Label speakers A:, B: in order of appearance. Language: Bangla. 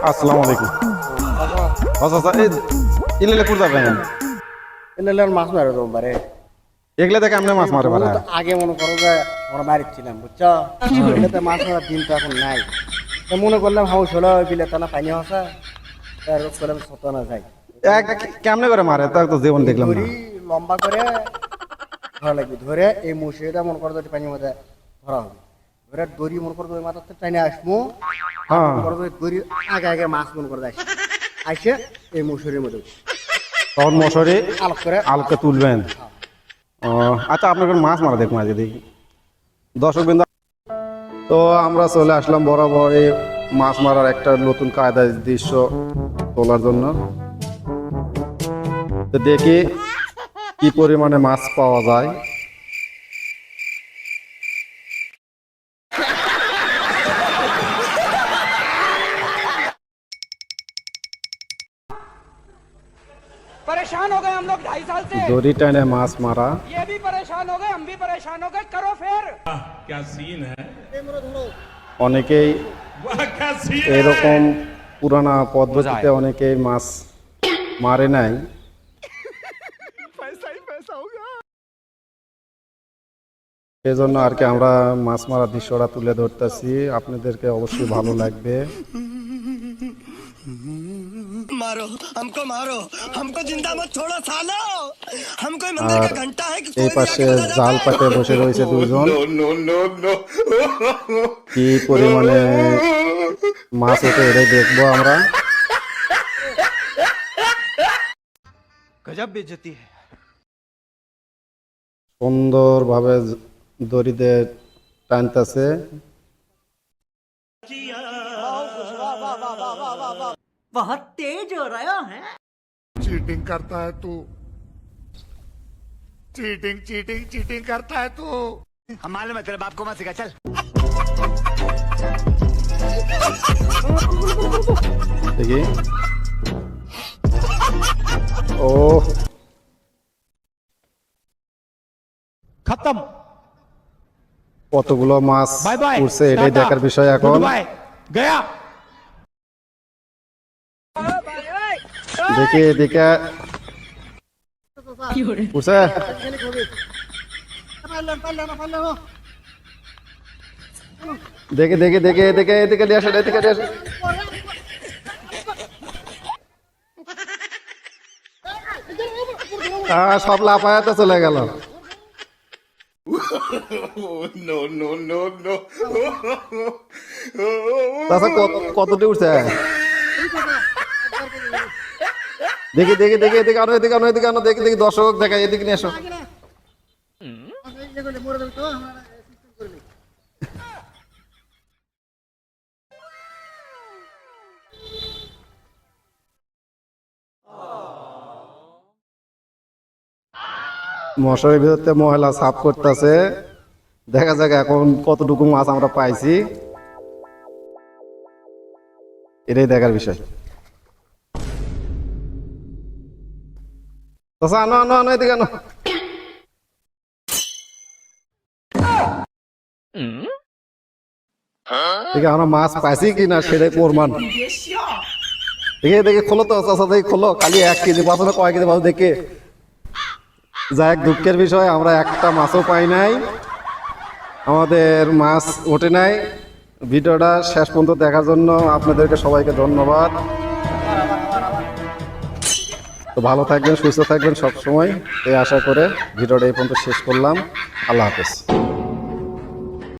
A: আসসালামু আলাইকুম। আচ্ছা আচ্ছা এই ইলেলে কোথায় যাবেন?
B: এলে মাছ মারে তো বারে
A: এগলে দেখে আপনি মাছ মারে পারে।
B: আগে মনে করো যে আমরা বাড়িতে ছিলাম বুঝছো, এলেতে মাছ মারার দিন তো এখন নাই। তো মনে করলাম হাউস হলো বিলে তানা পানি হসা তার করলাম ছোট না যাই
A: এক কেমনে করে মারে তা তো জীবন দেখলাম না।
B: ধরি লম্বা করে ধরা লাগবে, ধরে এই মুসিটা মনে করো যে পানির মধ্যে ধরা হবে, ধরে দড়ি মনে করো ওই মাথাতে টাইনে আসবো,
A: হ্যাঁ
B: মনে করো দড়ি আগে আগে মাছ মনে করে আসে আসে এই মুসুরির মধ্যে
A: তখন মশারি
B: আলোক করে
A: আলকে তুলবেন। ও আচ্ছা আপনার মাছ মারা দেখুন আজকে দেখি দর্শক বিন্দু। তো আমরা চলে আসলাম বরাবর এই মাছ মারার একটা নতুন কায়দার দৃশ্য তোলার জন্য। তো দেখি কি পরিমাণে মাছ পাওয়া যায়।
C: परेशान हो गए हम लोग 2.5 साल से।
A: দড়ি টানে মাছ মারা।
C: ये भी परेशान हो गए, हम भी परेशान हो गए। करो फिर।
D: क्या सीन है?
A: অনেকেই
D: वाह क्या सीन
A: এরকম পুরানা পদ্ধতিতে অনেকেই মাছ মারে নাই। সেজন্য আর কি আমরা মাছ মারার দৃশ্যটা তুলে ধরতেছি, আপনাদেরকে অবশ্যই ভালো লাগবে।
E: मारो हमको जिंदा मत छोड़ो सालो, हम कोई मंदिर
A: আর
E: का घंटा है कि
A: এই
E: कोई
A: পাশে
E: आके बजा
A: জাল
E: जाता है?
A: পাতে বসে রয়েছে দুজন।
D: नो नो नो
A: কি পরিমাণে মাছ ওঠে এটাই দেখবো আমরা।
C: गजब बेइज्जती है।
A: সুন্দরভাবে দড়িতে টানতেছে।
F: बहुत तेज हो रहा है।
G: चीटिंग करता है तू, चीटिंग चीटिंग चीटिंग करता है तू।
E: हम मालूम है तेरे बाप को मत सिखा, चल।
A: দেখি ও
C: खत्म।
A: কতগুলো মাছ
C: बाय बाय।
A: উঠছে এটাই দেখার বিষয় এখন।
C: गया।
A: দেখি এদিকে উঠছে। দেখে দেখে দেখে এদিকে এদিকে নিয়ে আসেন, এদিকে নিয়ে আসেন। সব লাফায়াতে চলে গেল।
D: नो नो नो नो
A: তাছাড়া কতটি উঠছে দেখি দেখি দেখি এদিকে আনো এদিকে আনো এদিকে আনো দেখি দেখি দর্শক দেখাই এদিকে নিয়ে আসো। মশারির ভিতরতে মহিলা সাফ করতেছে, দেখা যাক এখন কতটুকু মাছ আমরা পাইছি, এটাই দেখার বিষয়। আচ্ছা আনো আনো আনো এদিকে আনো। দেখি আমরা মাছ পাইছি কিনা সেটাই প্রমাণ। দেখে দেখে খোলো তো, চাষা দেখি খোলো, খালি 1 কেজি পাচ্ছ না কয় কেজি পাচ্ছ দেখে। যা এক দুঃখের বিষয় আমরা একটা মাছও পাই নাই, আমাদের মাছ ওঠে নাই। ভিডিওটা শেষ পর্যন্ত দেখার জন্য আপনাদেরকে সবাইকে ধন্যবাদ। তো ভালো থাকবেন, সুস্থ থাকবেন সব সময়, এই আশা করে ভিডিওটা এই পর্যন্ত শেষ করলাম। আল্লাহ হাফেজ।